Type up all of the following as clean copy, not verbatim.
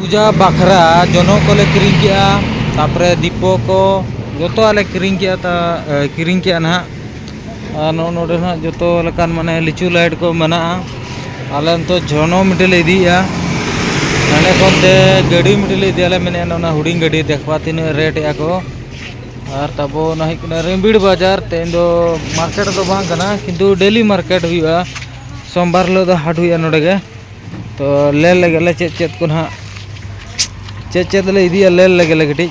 पूजा बखरा जनों को ले किरिंग किया तापरे दीपो को जोतो आले किरिंग किया ना नोडे ना जोतो लेकान माने लिचू लाइट को मना आले तो जनो मिटे ले दिया नाने कोते गाड़ी मिटे ले दिया मैंने ना हुडिंग गाड़ी देखवा तीन रेट या को और तबो ना हिकना रेमबिड़ बाजार तेन दो मार्केट दो बांग कना किंतु डेली मार्केट हुआ सोमवार लो दो हाट हुआ नोडे के तो ले लगे ले चेत को ना चेत ले इदिया ले लगे ले गटी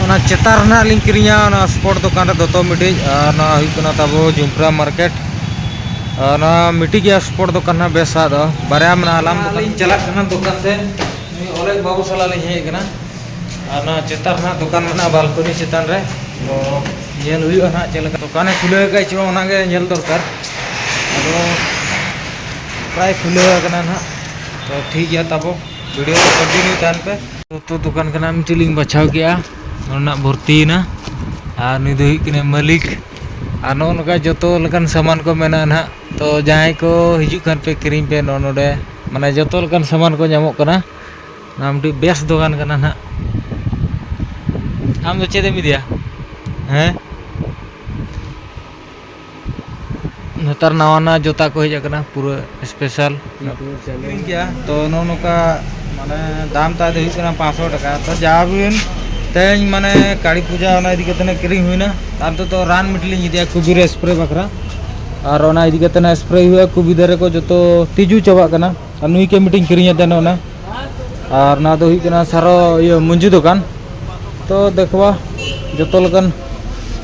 ओना चेतार ना लिंक किरिया ना स्पोर्ट दुकान रे दोतो मिटी ना हुकना तबो जुमप्रा मार्केट ना मिटी गया स्पोर्ट दुकान ना बेसा दो बारे में आलाम दुकान चला कना दुकान से ओले बाबू सला ले हे कना ना चेतार ना दुकान ना बालकनी चेतान रे तो येल हुई ना चेलका दुकान खुले गई चो ओना गे येल दरकार अदो प्राय खुले कना ना तो ठीक है तबो वीडियो कंटिन्यू तान पे तो दुकान का नाम चिलिंग बचाव किया ना भर्ती ना और नी दो हिकने मालिक और नोका जोतो लकन सामान को मेना ना तो जहां को हिजू खान पे क्रीम पे नोडे माने जोतो लकन सामान को नामो कना नाम टी बेस दुकान कना ना आम तो चेदे मिदिया हैं नतर नवाना जोता को हिज कना पूरा स्पेशल क्या तो नोका माने दाम ता दे हुई 500 टका तो जाबिन तेज माने काली पूजा ओना इदी कतने किरिंग हुईना तार तो रान मिटली इदिया कुबीर स्प्रे बखरा और ओना इदी कतने स्प्रे हुआ कुबी दरे को जो तिजू चबा कना और नुई के मीटिंग किरिंग देना ओना और ना दो हुई कना सारो ये मुंजी दुकान तो देखवा जो लकन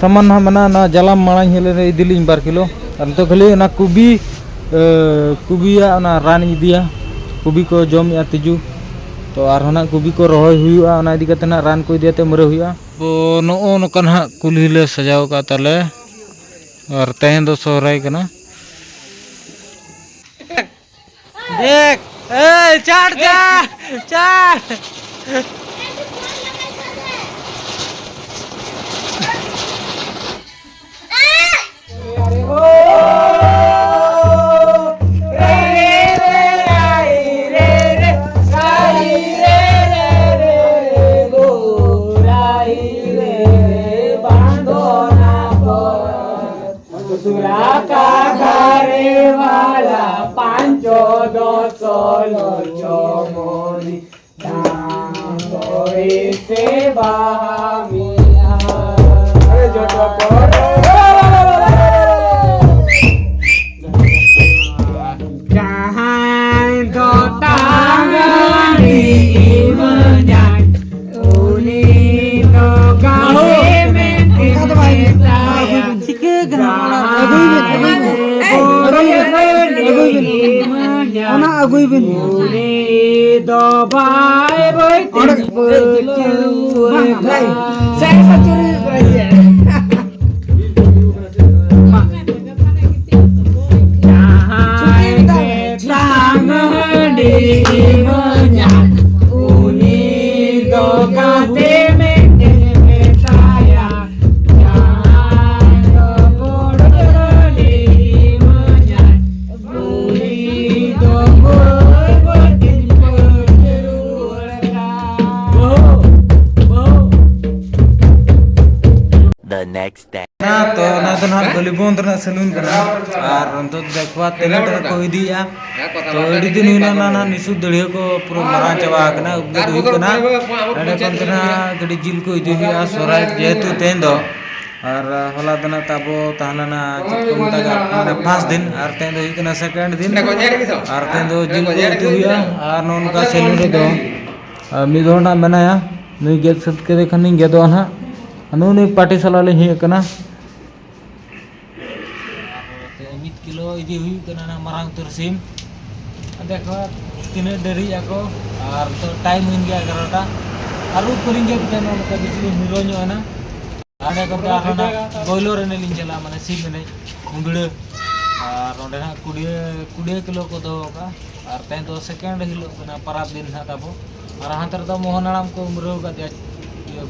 सामान ना मना ना जलाम माड़ा हेले इदिलिंग 2 किलो और तो खाली ना कुबिया ना रान इदिया कुबी को जम या तिजू तो और ना कुबी को रोहय हुआ ना इदी कते ना रान को इदियाते मरे हुआ तो नो नोकन हा कुल्ही ले सजाव का तले और तेन दो सोहराय कना देख ए चाट जा चाट ना तो ना तो ना गलीबों तो ना सलून करना और तो देखवा तेरे तो कोई दिया तो एडी दिन हुई ना निसु दड़ियो को पूरा मरा चबा कना उगे दुई कना अरे पंतना गडी जिल को इदी हुआ सोराय जेतु तेन दो और होला दना ताबो ताहना चित को मता माने 5 दिन और तेन दो हुई सेकंड दिन और तेन दो जिल को इदी हुआ और नोन का सलून रे दो मिदोना मनाया नुई गेट सत के देखनी गेदो ना अनु पार्टी सला ले ही कना 1 किलो इदी हुई कना ना मारांग तुरसिम देखो तिने देरी आको और तो टाइम हुई गया 11टा आलू करिंग के बेन उनका बिजली हिरो नो ना आने को आना बोइलर ने लिन चला माने सिम ने मुंडड़े और ओंडे ना 20 किलो को दो का और तेन तो सेकंड हिलो कना पराब दिन ना ताबो और हांतर तो मोहनाराम को मरो का दे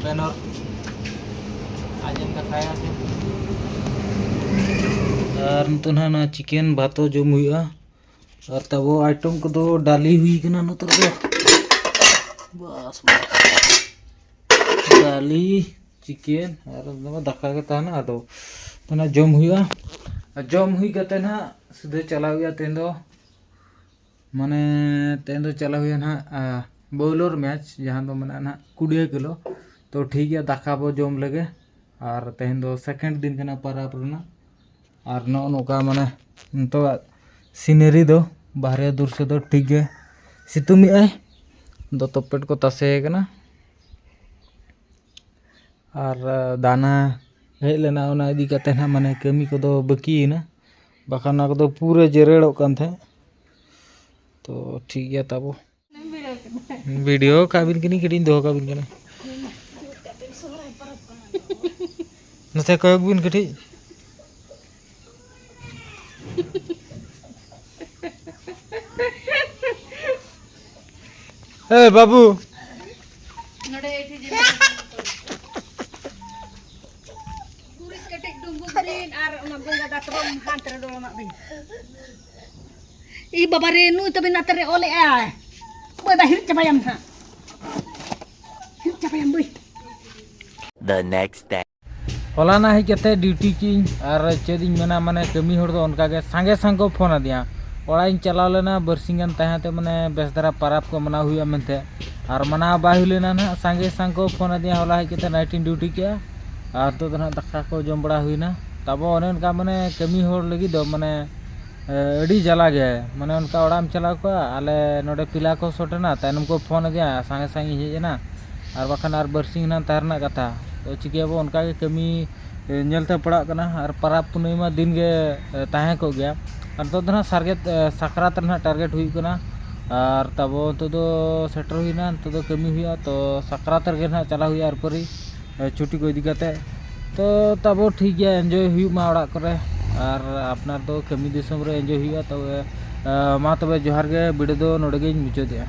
बैनर आजन का खाया और तो ना चिकन भातो जम हुआ और तब आइटम को तो डाली हुई कना नतर दो बस दाली चिकेन और दाका के तहना आदो तना जम हुआ जम हुई कते ना सीधे चला हुआ तेन दो माने तेन दो चला हुआ ना बॉलर मैच जहाँ दो मना ना 20 किलो तो ठीक है दाका बो जम लगे और तेन दो सेकंड दिन के ना परब रना और नौका माने तो सीनरी दो बाहर दूर से दो ठीक है सितुंग आए दो तपेट को तसे कना और दाना हेज लेना ओना इदी कते ना माने कमी को दो बाकी ना बाखान ना को दो पूरे जेरेड़ो कान थे तो ठीक है तबो वीडियो काबिन किनी कटिंग दो काबिन कना नसे कयक बिन कटी ए बाबू नडे एठी जे पूरी कटेक डुंगुग दिन आर ओना गंगा दातरम हांतरे दोलमा बिन ई बाबा रे नु तबे नातरे ओले आय बय बाहिर चबायम हा हिर चबायम बय The next day. हलाना हे कते ड्यूटी की और चेदिन मेना माने कमी होड़ दो उनका के संगे संग को फोन दिया ओड़ाइन चलाव लेना बरसिंगन तहते माने बेसदरा परब को मना हुआ मनते और मना बा हुई लेना ना संगे संग को फोन दिया हला हे कते नाइटिन ड्यूटी के और तो ना दाका को जम बड़ा हुईना तब ओने उनका माने कमी होड़ लगी दो माने अड़ी जला गया माने उनका ओड़ाम चलाव को आले नोडे पिला को सोटना तैनम को फोन दिया संगे संगे हेजना और बखान और बरसिंग ना तहरना कथा तो चिकियाबो उनका के कमी नेलते पड़ा कना और परब पुनैमा दिन के ताहे को गया और तो ना सारगेत साकरात ना टारगेट हुई कना और तबो तो सेटर हुईना तो कमी हुआ तो साकरात रे ना चला हुआ और परी छुट्टी को इदी कते तो तबो ठीक है एंजॉय हुई मा ओड़ा करे और अपना तो कमी दिसम रे एंजॉय हुआ तो मा तबे जोहार गे वीडियो दो नोडे गे मुचाद दिया।